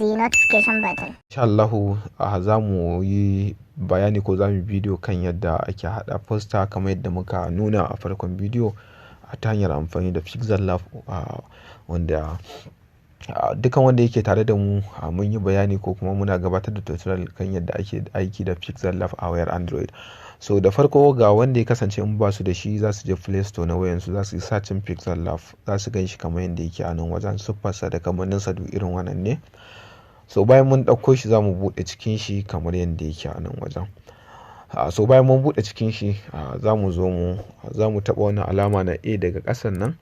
the notification button. Insha Allahu za mu yi bayani ko za mu yi bidiyo kan yadda ake haɗa poster kamar yadda muka nuna a farkon bidiyo ta hanyar amfani da Pixel Lab, wanda dukan wanda yake tare da mu mun yi bayani ko kuma muna gabatar da tutorial kan yadda ake aiki da Pixel Lab a wayar Android. So da farko ga wanda ya kasance in ba su da shi za su je Play Store na wayansu, za su yi sacin Pixel Lab, za su gan shi kamar yadda yake a nan wajen, siffarsa da kamanninsa duk irin wannan ne. So bayan mun ɗauko shi za mu buɗe cikin shi kamar yadda yake a nan wajen. So bayan mun buɗe cikin shi za mu taɓa wani alama na A daga ƙasan nan,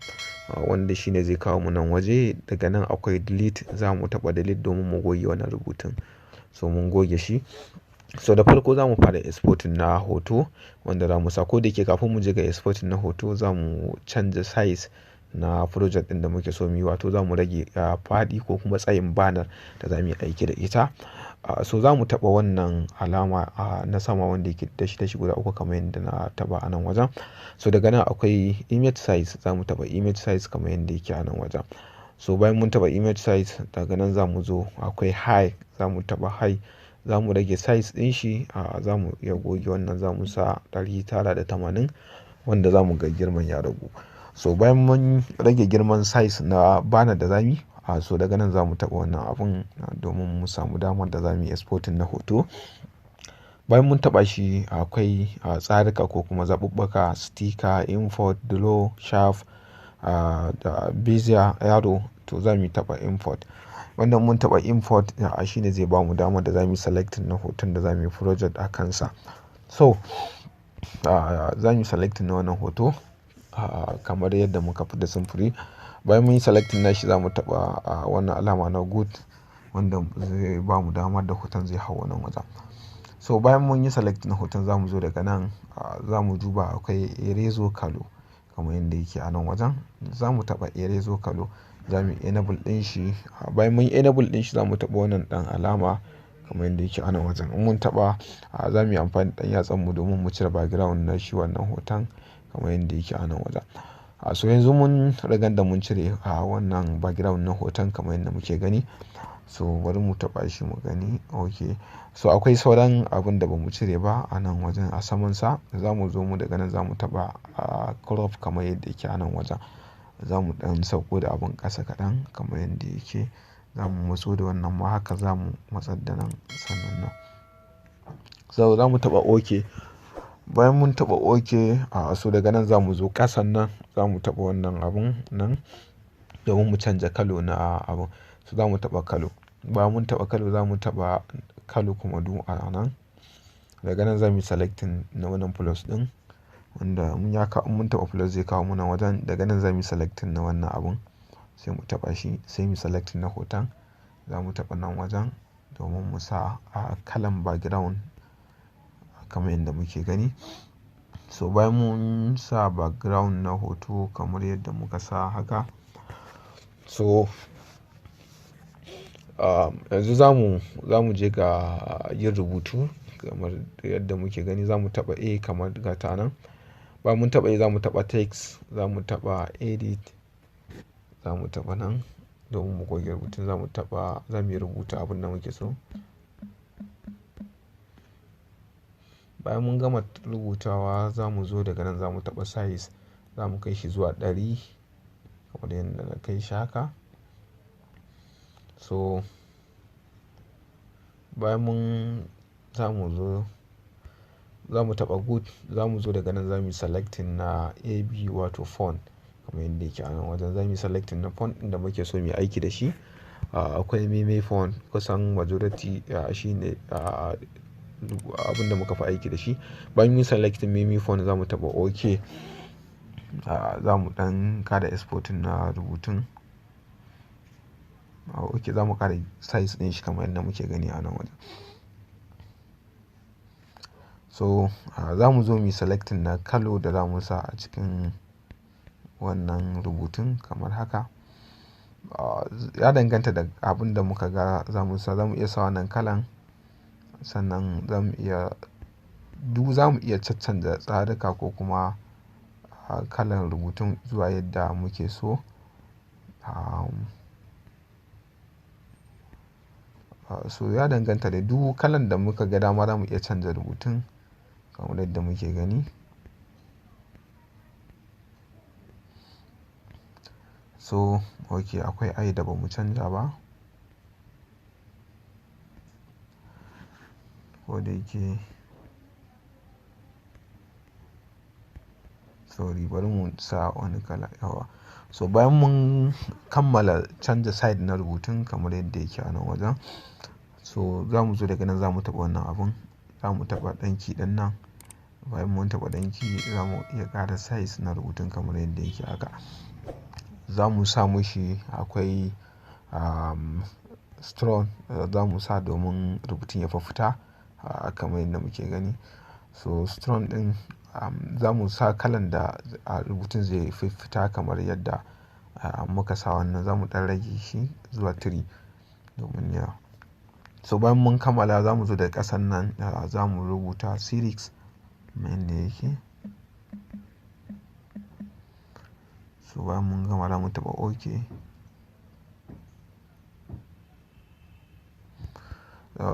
wanda shi ne zai kawo mu nan waje. Daga nan akwai delete, za mu taɓa delete domin mu goge wannan rubutun. So mun goge shi. So da farko za mu fara exporting na hoto wanda za mu sa. Ko da yake kafin mu je ga exporting na hoto za mu canza size na project ɗin da muke so mu yi, wato za mu rage faɗi ko kuma tsayin banner da za mu yi aiki da ita. So za mu taɓa wannan alama na sama wanda yake dashi guda uku kamar yadda na taɓa a nan wajen. So daga nan akwai image size, za mu taɓa image size kamar yadda yake a nan wajen. So bayan mun taɓa image size, daga nan za mu zo akwai high, za mu taɓa high, za mu rage size ɗin shi, za mu iya goge wannan, za mu sa 980 wanda za mu ga girman ya ragu. So bayan mun rage girman size na banner da za mu yi, so daga nan za mu taɓa wannan abun domin mu samu damar da za mu yi exporting na hoto. Bayan mun taɓa shi akwai tsarika ko kuma zaɓuɓɓuka, sticker, import, draw, sharp, da bezier, arrow. To za mu taɓa import. Wannan mun taɓa import shi ne zai ba mu damar da za mu yi selecting na hoton da za mu yi project a kansa. So za mu yi selecting na wannan hoto kamar yadda muka fi da samfuri. Bayan mun yi selecting na shi za mu taɓa wannan alama na good, wanda zai ba mu damar da hoton zai hau wannan wajen. So bayan mun yi selecting na hoton za mu zo daga nan, za mu duba akwai eraser color kamar yadda yake a nan wajen. Za mu taɓa eraser color, za mu enable ɗin shi. Bayan mun yi enable ɗin shi za mu taɓa wannan ɗan alama kamar yadda yake a nan wajen. In mun taɓa za mu yi amfani da ɗan yatsan mu domin mu cire background na shi wannan hoton kamar yadda yake a nan wajen. So yanzu mun riga da mun cire wannan background na hoton kamar yadda muke gani. So bari mu taɓa shi mu gani. Okay. So akwai sauran abin da ba mu cire ba a nan wajen a saman sa. Za mu zo mu daga nan za mu taɓa crop kamar yadda yake a nan wajen. Za mu ɗan sauko da abin ƙasa kaɗan kamar yadda yake. Za mu matso da wannan ma haka, za mu matsar da nan sannan nan. So za mu taɓa OK. Bayan mun taɓa OK, so daga nan za mu zo ƙasan nan, za mu taɓa wannan abun nan domin mu canja kalo na abun. So za mu taɓa kalo. Bayan mun taɓa kalo za mu taɓa kalo kuma a nan. Daga nan za mu yi selecting na wannan plus ɗin, wanda mun taɓa plus zai kawo mu nan wajen. Daga nan za mu yi selecting na wannan abun, sai mu taɓa shi, sai mu yi selecting na hoton. Za mu taɓa nan wajen domin mu sa kalan background kamar yadda muke gani. So bayan mun sa background na hoto kamar yadda muka sa haka, so yanzu za mu je ga yin rubutu kamar yadda muke gani. Za mu taɓa A kamar ga ta nan. Bayan mun taɓa A za mu taɓa text, za mu taɓa edit, za mu taɓa nan domin mu goge rubutun. Za mu yi rubuta abin da muke so. Bayan mun gama rubutawa za mu zo daga nan za mu taɓa size, za mu kai shi zuwa 100 kamar yadda na kai shi haka. So bayan za mu taɓa good, za mu zo daga nan za mu yi selecting na AB wato font kamar yadda yake a nan wajen. Za mu yi selecting na font ɗin da muke so mu yi aiki da shi. Akwai meme font, kusan majority shi ne abin da muka fi aiki da shi. Bayan mun selecting meme font za mu taɓa OK. Za mu ɗan ƙara exporting na rubutun. OK, za mu ƙara size ɗin shi kamar yadda muke gani a nan wajen. So za mu zo mu yi selecting na kalo da za mu sa a cikin wannan rubutun kamar haka. Ya danganta da abin da muka ga za mu sa. Za mu iya sa wannan kalan, sannan za mu iya caccanja tsarika ko kuma kalan rubutun zuwa yadda muke so. so ya danganta da duk kalan da muka ga dama za mu iya canza rubutun kamar yadda muke gani. So ok, akwai ai da ba mu canja ba, ko da yake sorry bari mu sa wani kala. Yawa, so bayan mun kammala canza side na rubutun kamar yadda yake a nan wajen, so za mu zo daga nan za mu taɓa wannan abun, za mu taɓa ɗanki ɗin nan. Bayan mun taɓa ɗanki za mu iya ƙara size na rubutun kamar yadda yake haka. Za mu sa mushi akwai strong za mu sa domin rubutun ya fita kamar yadda muke gani. So strong ɗin za mu sa kalan da rubutun zai fita kamar yadda muka sa wannan. Za mu ɗan rage shi zuwa 3 domin ya. So bayan mun kammala za mu zo da ƙasan nan za mu rubuta series mai da yake. So bayan mun gama za mu taɓa ok.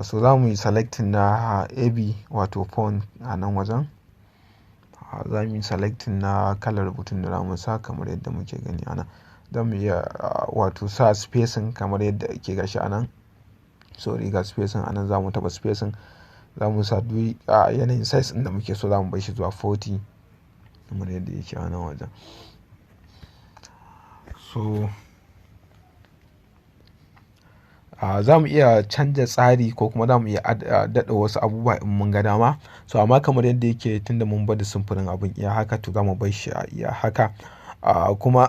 So za mu yi selecting na AB wato font a nan wajen. Za mu yi selecting na kalar rubutun da za mu sa kamar yadda muke gani a nan. Za mu iya wato sa spacing kamar yadda ke gashi a nan. Sorry, ga spacing a nan za mu taɓa spacing. Za mu sa duk yanayin size ɗin da muke so za mu bar shi zuwa 40 kamar yadda yake a nan wajen. So za mu iya canza tsari ko kuma za mu iya daɗa wasu abubuwa in mun ga dama. So amma kamar yadda yake tunda mun bada simfurin abin iya haka, to za mu bar shi a iya haka. Kuma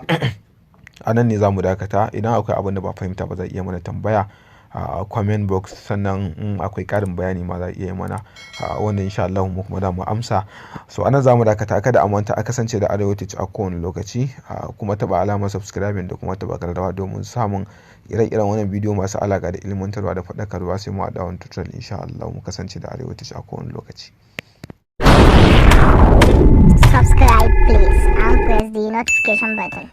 a nan ne za mu dakata. Idan akwai abin da ba fahimta ba zai iya mana tambaya a comment box, sannan in akwai ƙarin bayani ma za iya yi mana wanda insha Allah mu kuma za mu amsa. So anan za mu dakata. Kada a manta a kasance da Arewa Teach a kowane lokaci, kuma taɓa alamar subscribing da kuma taɓa ƙararrawa domin samun ire-iren wannan bidiyo masu alaƙa da ilmantarwa da faɗakarwa. Sai mu haɗa wani tutorial insha Allah. Mu kasance da Arewa Teach a kowane lokaci. Subscribe please and press the notification button.